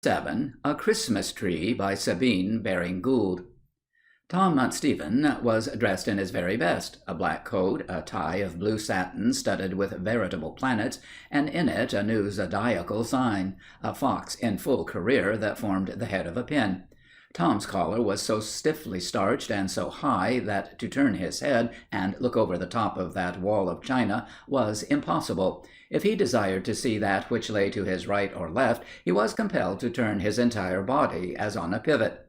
7. A Christmas Tree by Sabine Baring-Gould. Tom Stephen was dressed in his very best, a black coat, a tie of blue satin studded with veritable planets, and in it a new zodiacal sign, a fox in full career that formed the head of a pin. Tom's collar was so stiffly starched and so high that to turn his head and look over the top of that wall of china was impossible. If he desired to see that which lay to his right or left, he was compelled to turn his entire body as on a pivot.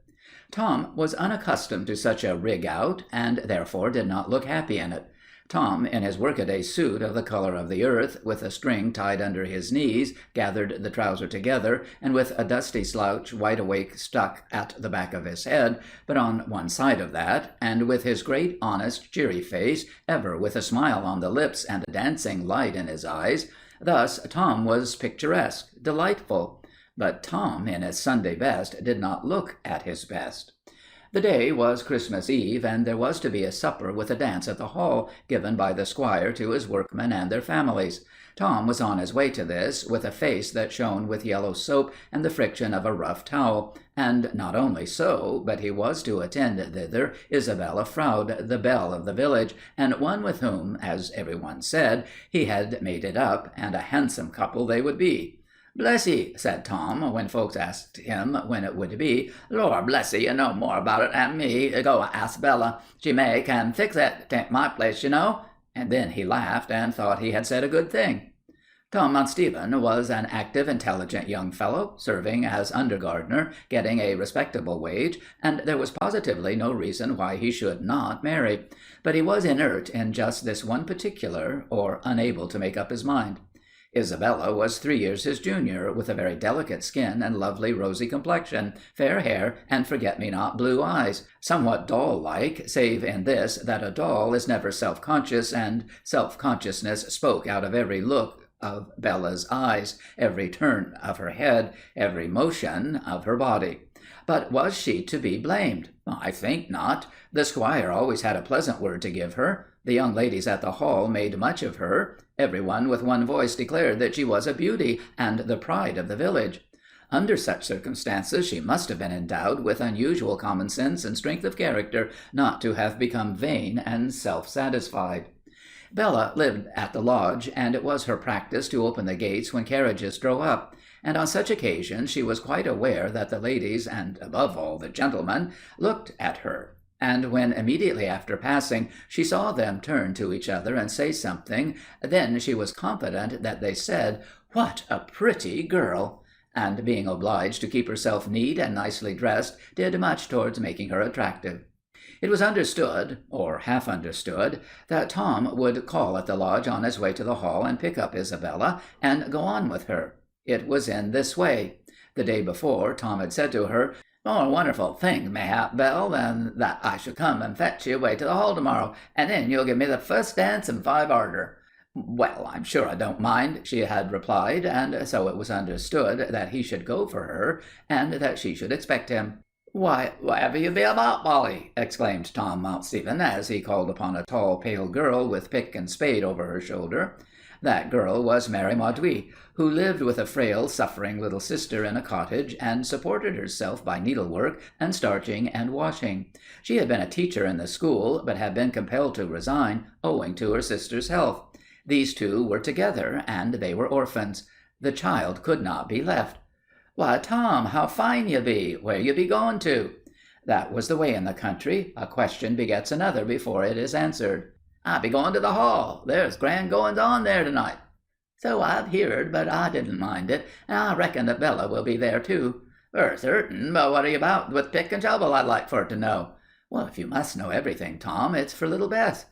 Tom was unaccustomed to such a rig-out, and therefore did not look happy in it. Tom, in his workaday suit of the color of the earth, with a string tied under his knees, gathered the trouser together, and with a dusty slouch wide-awake stuck at the back of his head, but on one side of that, and with his great, honest, cheery face, ever with a smile on the lips and a dancing light in his eyes, thus Tom was picturesque, delightful. But Tom, in his Sunday best, did not look at his best. The day was Christmas Eve, and there was to be a supper with a dance at the hall, given by the squire to his workmen and their families. Tom was on his way to this, with a face that shone with yellow soap and the friction of a rough towel, and not only so, but he was to attend thither Isabella Froude, the belle of the village, and one with whom, as every one said, he had made it up, and a handsome couple they would be. "Bless ye," said Tom, when folks asked him when it would be. "Lord bless ye, you know more about it than me. Go ask Bella. She can fix it. 'Tain't my place, you know." And then he laughed and thought he had said a good thing. Tom Stephen was an active, intelligent young fellow, serving as under-gardener, getting a respectable wage, and there was positively no reason why he should not marry. But he was inert in just this one particular, or unable to make up his mind. Isabella was 3 years his junior, with a very delicate skin and lovely rosy complexion, fair hair, and forget-me-not blue eyes, somewhat doll-like, save in this, that a doll is never self-conscious, and self-consciousness spoke out of every look of Bella's eyes, every turn of her head, every motion of her body. But was she to be blamed? I think not. The squire always had a pleasant word to give her. The young ladies at the hall made much of her. Every one with one voice declared that she was a beauty and the pride of the village. Under such circumstances she must have been endowed with unusual common sense and strength of character not to have become vain and self-satisfied. Bella lived at the lodge, and it was her practice to open the gates when carriages drove up, and on such occasions she was quite aware that the ladies, and above all the gentlemen, looked at her. And when immediately after passing she saw them turn to each other and say something, then she was confident that they said, "What a pretty girl!" and being obliged to keep herself neat and nicely dressed, did much towards making her attractive. It was understood, or half understood, that Tom would call at the lodge on his way to the hall and pick up Isabella and go on with her. It was in this way. The day before Tom had said to her, "More wonderful thing, mayhap, Belle, than that I should come and fetch you away to the hall tomorrow, and then you'll give me the first dance in 5 arter." "Well, I'm sure I don't mind," she had replied, and so it was understood that he should go for her, and that she should expect him. "Why, whatever you be about, Polly?" exclaimed Tom Stephen, as he called upon a tall, pale girl with pick and spade over her shoulder. That girl was Mary Mauduit, who lived with a frail, suffering little sister in a cottage, and supported herself by needlework and starching and washing. She had been a teacher in the school, but had been compelled to resign, owing to her sister's health. These two were together, and they were orphans. The child could not be left. "Why, Tom, how fine you be! Where you be going to?" That was the way in the country. A question begets another before it is answered. "I be going to the hall. There's grand goings on there tonight." "So I've heard, but I didn't mind it, and I reckon that Bella will be there too." "For certain, but what are you about with pick and shovel, I'd like for to know?" "Well, if you must know everything, Tom, it's for little Bess."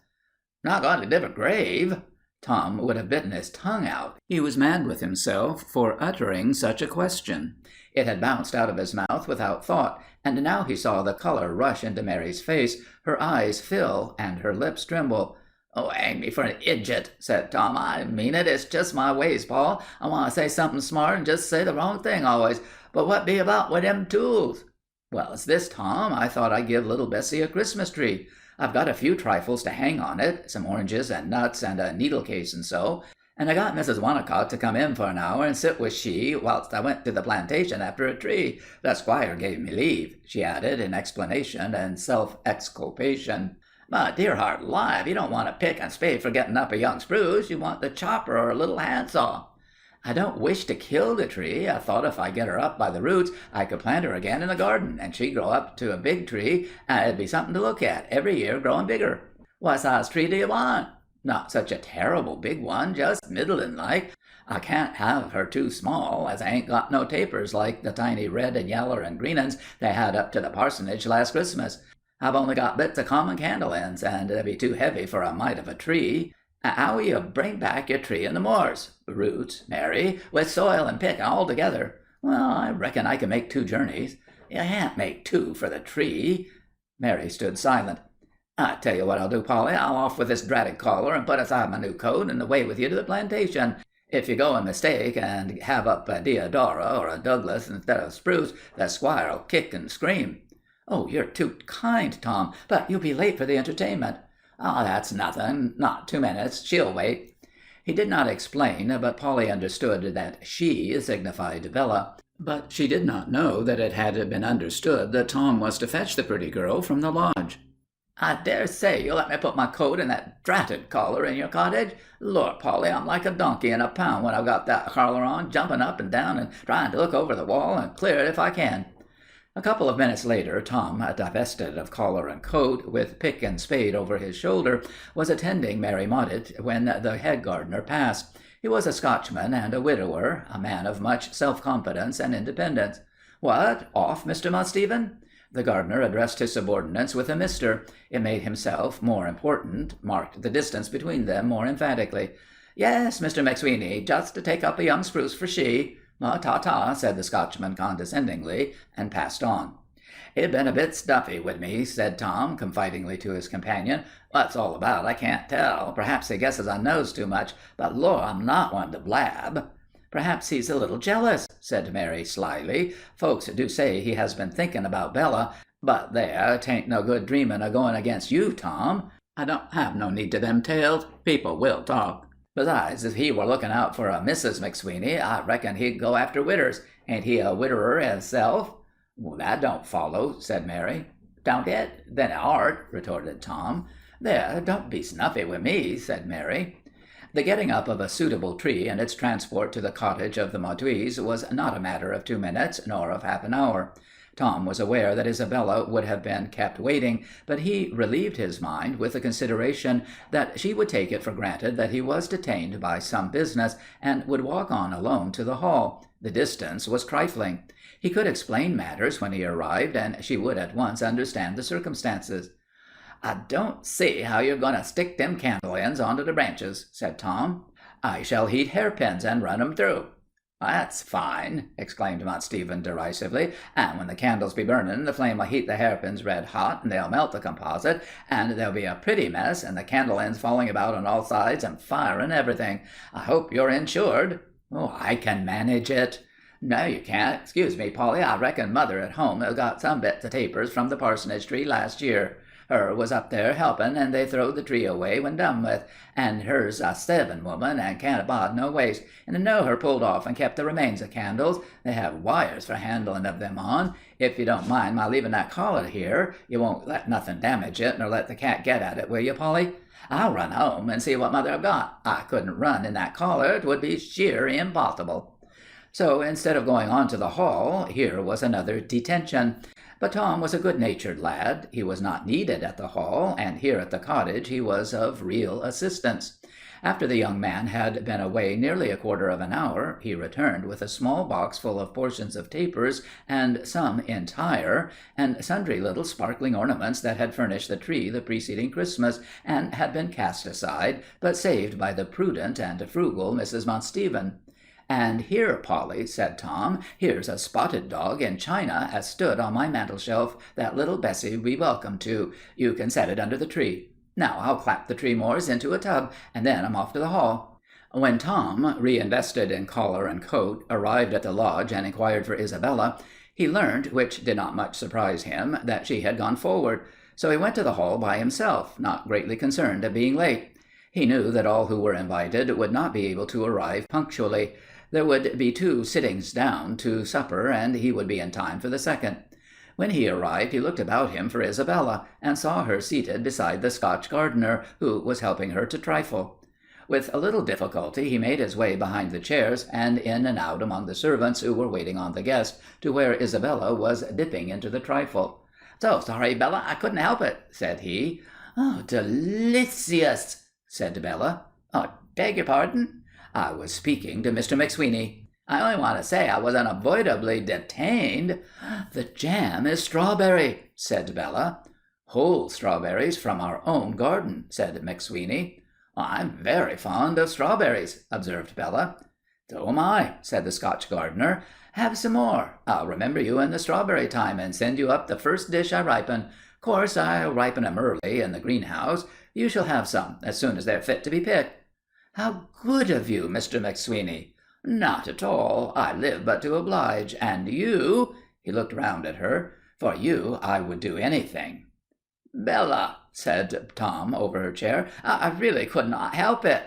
"Not going to dig a grave?" Tom would have bitten his tongue out. He was mad with himself for uttering such a question. It had bounced out of his mouth without thought, and now he saw the color rush into Mary's face, her eyes fill, and her lips tremble. "Oh, hang me for an idiot," said Tom. "I mean it. It's just my ways, Paul. I want to say something smart and just say the wrong thing always. But what be about with them tools?" "Well, it's this, Tom. I thought I'd give little Bessie a Christmas tree. I've got a few trifles to hang on it, some oranges and nuts and a needle case and so, And I got Mrs. Wonnacott to come in for an hour and sit with she whilst I went to the plantation after a tree. The squire gave me leave," she added in explanation and self-exculpation. "But, dear heart alive, you don't want a pick and spade for getting up a young spruce. You want the chopper or a little handsaw." "I don't wish to kill the tree. I thought if I get her up by the roots, I could plant her again in the garden, and she'd grow up to a big tree, and it'd be something to look at, every year growing bigger." "What size tree do you want?" "Not such a terrible big one, just middlin' like. I can't have her too small, as I ain't got no tapers like the tiny red and yaller and green uns they had up to the parsonage last Christmas. I've only got bits of common candle ends, and they'd be too heavy for a mite of a tree. How will you bring back your tree in the moors? Roots, Mary, with soil and pick all together. Well, I reckon I can make 2 journeys. You can't make 2 for the tree." Mary stood silent. "I tell you what I'll do, Polly. I'll off with this dratted collar and put aside my new coat and away with you to the plantation. If you go and mistake and have up a deodora or a Douglas instead of spruce, the squire'll kick and scream." "Oh, you're too kind, Tom, but you'll be late for the entertainment." "Oh, that's nothing. Not 2 minutes. She'll wait." He did not explain, but Polly understood that she signified Bella. But she did not know that it had been understood that Tom was to fetch the pretty girl from the lodge. "I dare say you'll let me put my coat and that dratted collar in your cottage. Lord, Polly, I'm like a donkey in a pound when I've got that collar on, jumping up and down and trying to look over the wall and clear it if I can." A couple of minutes later, Tom, divested of collar and coat, with pick and spade over his shoulder, was attending Mary Moditt when the head gardener passed. He was a Scotchman and a widower, a man of much self-confidence and independence. "What, off, Mr. Monstephen?" The gardener addressed his subordinates with a Mr. It made himself more important, marked the distance between them more emphatically. "Yes, Mr. McSweeney, just to take up a young spruce for she." "Ta-ta," said the Scotchman condescendingly, and passed on. "It's been a bit stuffy with me," said Tom, confidingly to his companion. "What's all about, I can't tell. Perhaps he guesses I knows too much, but, Lord, I'm not one to blab." "Perhaps he's a little jealous," said Mary slyly. "Folks do say he has been thinking about Bella, but there, 'tain't no good dreaming of going against you, Tom. I don't have no need to them tales. People will talk. Besides, if he were looking out for a Mrs. McSweeney, I reckon he'd go after widders. Ain't he a widower hisself?" "That don't follow," said Mary. "Don't it? Then it art," retorted Tom. "There, don't be snuffy with me," said Mary. The getting up of a suitable tree and its transport to the cottage of the Mauduits was not a matter of 2 minutes, nor of half an hour. Tom was aware that Isabella would have been kept waiting, but he relieved his mind with the consideration that she would take it for granted that he was detained by some business, and would walk on alone to the hall. The distance was trifling. He could explain matters when he arrived, and she would at once understand the circumstances. "I don't see how you're going to stick them candle ends onto the branches," said Tom. "I shall heat hairpins and run 'em through." "That's fine," exclaimed Monstephen derisively. "And when the candles be burning, the flame will heat the hairpins red hot, and they'll melt the composite, and there'll be a pretty mess, and the candle ends falling about on all sides and fire and everything. I hope you're insured." "Oh, I can manage it." "No, you can't. Excuse me, Polly, I reckon mother at home has got some bits of tapers from the parsonage tree last year. Her was up there helping, and they throwed the tree away when done with, and her's a 7 woman, and can't abide no waste, and I know her pulled off and kept the remains of candles. They have wires for handling of them on. If you don't mind my leaving that collar here, you won't let nothing damage it, nor let the cat get at it, will you, Polly? I'll run home and see what mother have got. I couldn't run in that collar. 'Twould be sheer impossible." So instead of going on to the hall, here was another detention. But Tom was a good-natured lad. He was not needed at the hall, and here at the cottage he was of real assistance. After the young man had been away nearly a quarter of an hour, he returned with a small box full of portions of tapers, and some entire, and sundry little sparkling ornaments that had furnished the tree the preceding Christmas, and had been cast aside, but saved by the prudent and frugal Mrs. Monstephen. "And here, Polly," said Tom, "here's a spotted dog in china as stood on my mantel-shelf that little Bessie be welcome to. You can set it under the tree. Now I'll clap the tree mores into a tub, and then I'm off to the hall." When Tom, reinvested in collar and coat, arrived at the lodge and inquired for Isabella, he learned, which did not much surprise him, that she had gone forward. So he went to the hall by himself, not greatly concerned at being late. He knew that all who were invited would not be able to arrive punctually. There would be 2 sittings down to supper, and he would be in time for the second. When he arrived, he looked about him for Isabella, and saw her seated beside the Scotch gardener, who was helping her to trifle. With a little difficulty he made his way behind the chairs, and in and out among the servants who were waiting on the guest, to where Isabella was dipping into the trifle. "So sorry, Bella, I couldn't help it," said he. "Oh, delicious," said Bella. "Oh, beg your pardon?" "I was speaking to Mr. McSweeney." "I only want to say I was unavoidably detained." "The jam is strawberry," said Bella. "Whole strawberries from our own garden," said McSweeney. "I'm very fond of strawberries," observed Bella. "So am I," said the Scotch gardener. "Have some more. I'll remember you in the strawberry time and send you up the first dish I ripen. Course I'll ripen 'em early in the greenhouse. You shall have some as soon as they're fit to be picked." "How good of you, Mr. McSweeney." "Not at all. I live but to oblige. And you—" He looked round at her. "For you I would do anything." "Bella," said Tom over her chair, "I really could not help it."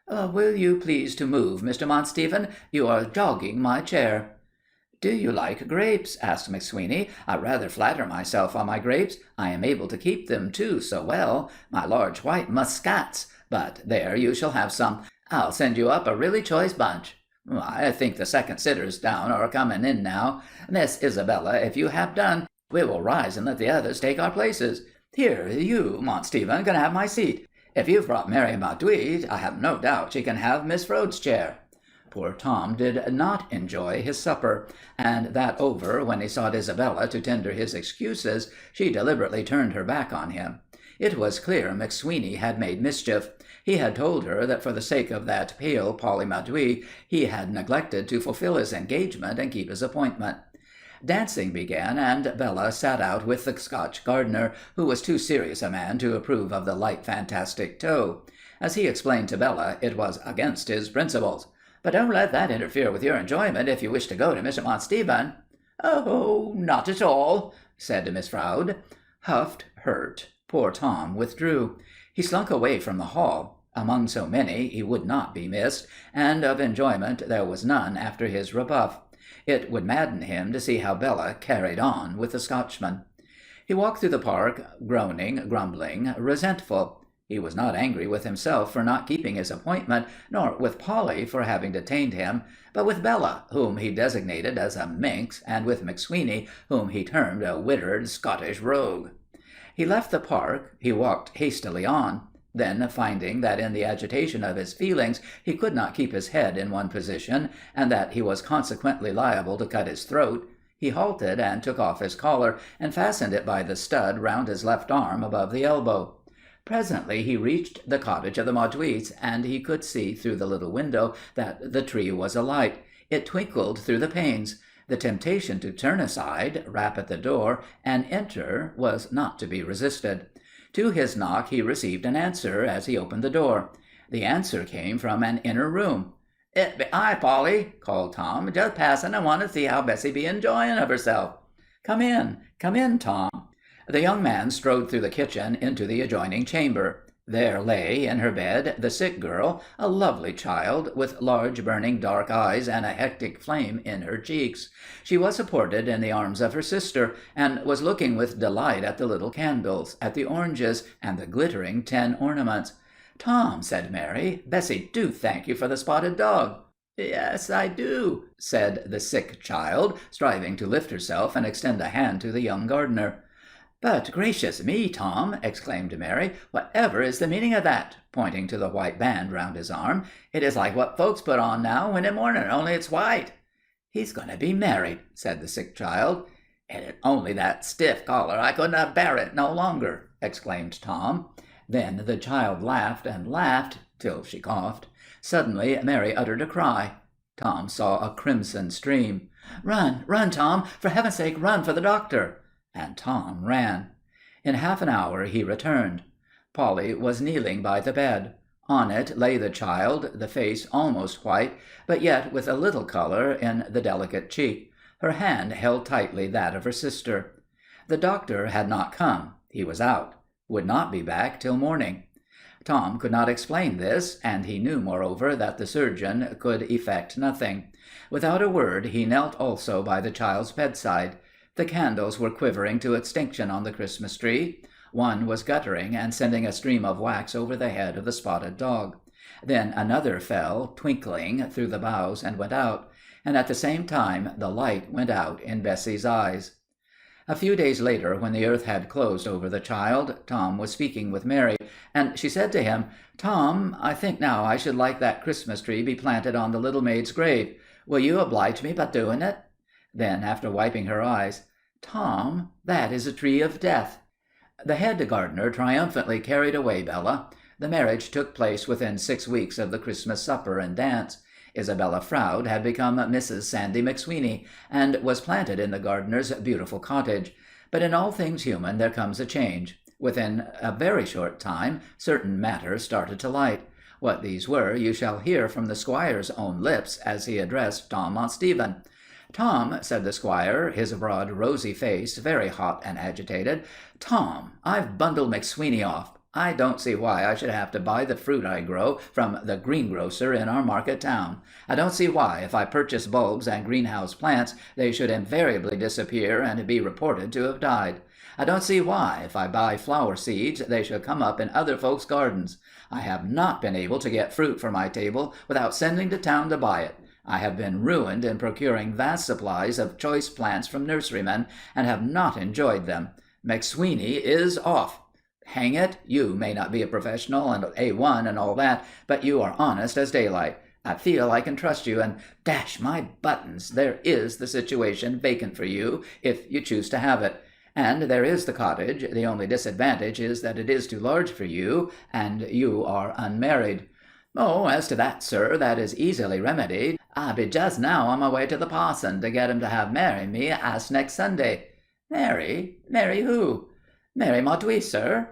"Will you please to move, Mr. Monteithpen? You are jogging my chair." "Do you like grapes?" asked McSweeney. "I rather flatter myself on my grapes. I am able to keep them, too, so well. My large white muscats. But there, you shall have some. I'll send you up a really choice bunch. I think the second sitters down are coming in now. Miss Isabella, if you have done, we will rise and let the others take our places. Here, you, Monteithpen, can have my seat. If you've brought Mary Mauduit, I have no doubt she can have Miss Frode's chair." Poor Tom did not enjoy his supper, and that over, when he sought Isabella to tender his excuses, she deliberately turned her back on him. It was clear McSweeney had made mischief. He had told her that for the sake of that pale Polly Mauduit he had neglected to fulfil his engagement and keep his appointment. Dancing began, and Bella sat out with the Scotch gardener, who was too serious a man to approve of the light fantastic toe. As he explained to Bella, it was against his principles. "But don't let that interfere with your enjoyment if you wish to go to Mr. Monteithpen." "Oh, not at all," said Miss Froude. Huffed, hurt, poor Tom withdrew. He slunk away from the hall. Among so many he would not be missed, and of enjoyment there was none after his rebuff. It would madden him to see how Bella carried on with the Scotchman. He walked through the park, groaning, grumbling, resentful. He was not angry with himself for not keeping his appointment, nor with Polly for having detained him, but with Bella, whom he designated as a minx, and with McSweeney, whom he termed a widdered Scottish rogue. He left the park. He walked hastily on. Then, finding that in the agitation of his feelings he could not keep his head in one position, and that he was consequently liable to cut his throat, he halted and took off his collar, and fastened it by the stud round his left arm above the elbow. Presently he reached the cottage of the Mauduits, and he could see through the little window that the tree was alight. It twinkled through the panes. The temptation to turn aside, rap at the door, and enter was not to be resisted. To his knock he received an answer as he opened the door. The answer came from an inner room. "It be I, Polly," called Tom. "Just passing and want to see how Bessie be enjoying of herself." Come in, Tom." The young man strode through the kitchen into the adjoining chamber. There lay, in her bed, the sick girl, a lovely child, with large, burning, dark eyes and a hectic flame in her cheeks. She was supported in the arms of her sister, and was looking with delight at the little candles, at the oranges, and the glittering tin ornaments. "Tom," said Mary, "Bessie do thank you for the spotted dog." "Yes, I do," said the sick child, striving to lift herself and extend a hand to the young gardener. "But gracious me, Tom!" exclaimed Mary. "Whatever is the meaning of that?" pointing to the white band round his arm. "It is like what folks put on now when in mourning, only it's white." "He's going to be married," said the sick child. "It is only that stiff collar. I couldn't bear it no longer," exclaimed Tom. Then the child laughed and laughed till she coughed. Suddenly Mary uttered a cry. Tom saw a crimson stream. "Run, run, Tom! For heaven's sake, run for the doctor!" And Tom ran. In half an hour he returned. Polly was kneeling by the bed. On it lay the child, the face almost white, but yet with a little color in the delicate cheek. Her hand held tightly that of her sister. The doctor had not come. He was out. Would not be back till morning. Tom could not explain this, and he knew, moreover, that the surgeon could effect nothing. Without a word he knelt also by the child's bedside. The candles were quivering to extinction on the Christmas tree. One was guttering and sending a stream of wax over the head of the spotted dog. Then another fell, twinkling, through the boughs and went out, and at the same time the light went out in Bessie's eyes. A few days later, when the earth had closed over the child, Tom was speaking with Mary, and she said to him, "Tom, I think now I should like that Christmas tree be planted on the little maid's grave. Will you oblige me by doing it?" Then, after wiping her eyes, "Tom, that is a tree of death." The head gardener triumphantly carried away Bella. The marriage took place within 6 weeks of the Christmas supper and dance. Isabella Froude had become Mrs. Sandy McSweeney, and was planted in the gardener's beautiful cottage. But in all things human there comes a change. Within a very short time certain matters started to light. What these were you shall hear from the squire's own lips as he addressed Tom Stephen. "Tom," said the squire, his broad rosy face very hot and agitated, "Tom, I've bundled McSweeney off. I don't see why I should have to buy the fruit I grow from the greengrocer in our market town. I don't see why, if I purchase bulbs and greenhouse plants, they should invariably disappear and be reported to have died. I don't see why, if I buy flower seeds, they should come up in other folks' gardens. I have not been able to get fruit for my table without sending to town to buy it. I have been ruined in procuring vast supplies of choice plants from nurserymen, and have not enjoyed them. McSweeney is off. Hang it, you may not be a professional and A1 and all that, but you are honest as daylight. I feel I can trust you, and dash my buttons, there is the situation vacant for you, if you choose to have it. And there is the cottage. The only disadvantage is that it is too large for you, and you are unmarried." "Oh, as to that, sir, that is easily remedied. I be just now on my way to the parson to get him to have marry me as next Sunday." "Mary? Mary who?" "Mary Mauduit, sir."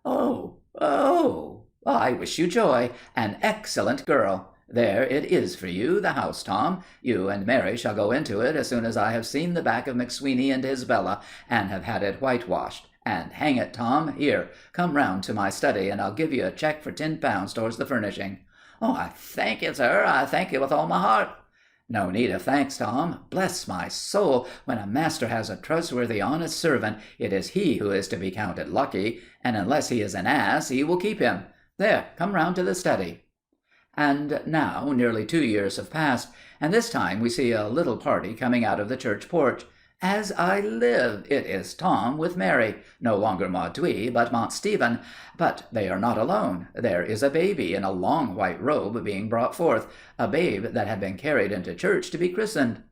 Oh, I wish you joy. An excellent girl. There it is for you, the house, Tom. You and Mary shall go into it as soon as I have seen the back of McSweeney and his Bella, and have had it whitewashed. And hang it, Tom, here, come round to my study, and I'll give you a cheque for £10 towards the furnishing." "Oh, I thank you, sir. I thank you with all my heart." "No need of thanks, Tom. Bless my soul, when a master has a trustworthy, honest servant, it is he who is to be counted lucky, and unless he is an ass, he will keep him. There, come round to the study." And now nearly 2 years have passed, and this time we see a little party coming out of the church porch. As I live, it is Tom with Mary, no longer Mauduit, but Mont Stephen. But they are not alone. There is a baby in a long white robe being brought forth, a babe that had been carried into church to be christened.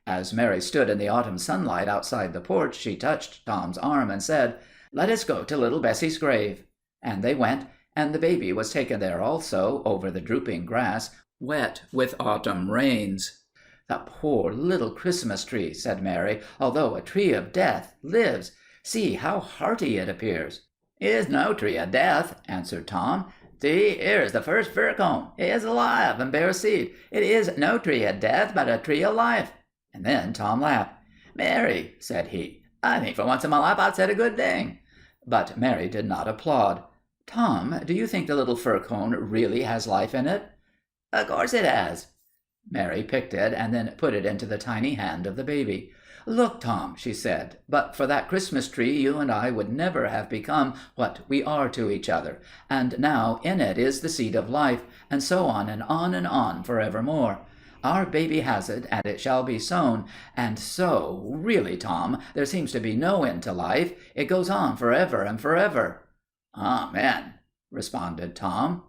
As Mary stood in the autumn sunlight outside the porch, she touched Tom's arm and said, "Let us go to little Bessie's grave." And they went, and the baby was taken there also, over the drooping grass, wet with autumn rains. "The poor little Christmas tree," said Mary, "although a tree of death, lives. See how hearty it appears." "It is no tree of death," answered Tom. "See, here is the first fir cone. It is alive and bears seed. It is no tree of death, but a tree of life." And then Tom laughed. "Mary," said he, "I think for once in my life I've said a good thing." But Mary did not applaud. "Tom, do you think the little fir cone really has life in it?" "Of course it has." Mary picked it and then put it into the tiny hand of the baby. "Look, Tom," she said, "but for that Christmas tree you and I would never have become what we are to each other, and now in it is the seed of life, and so on and on and on for evermore. Our baby has it, and it shall be sown, and so, really, Tom, there seems to be no end to life. It goes on forever and forever." "Amen," responded Tom.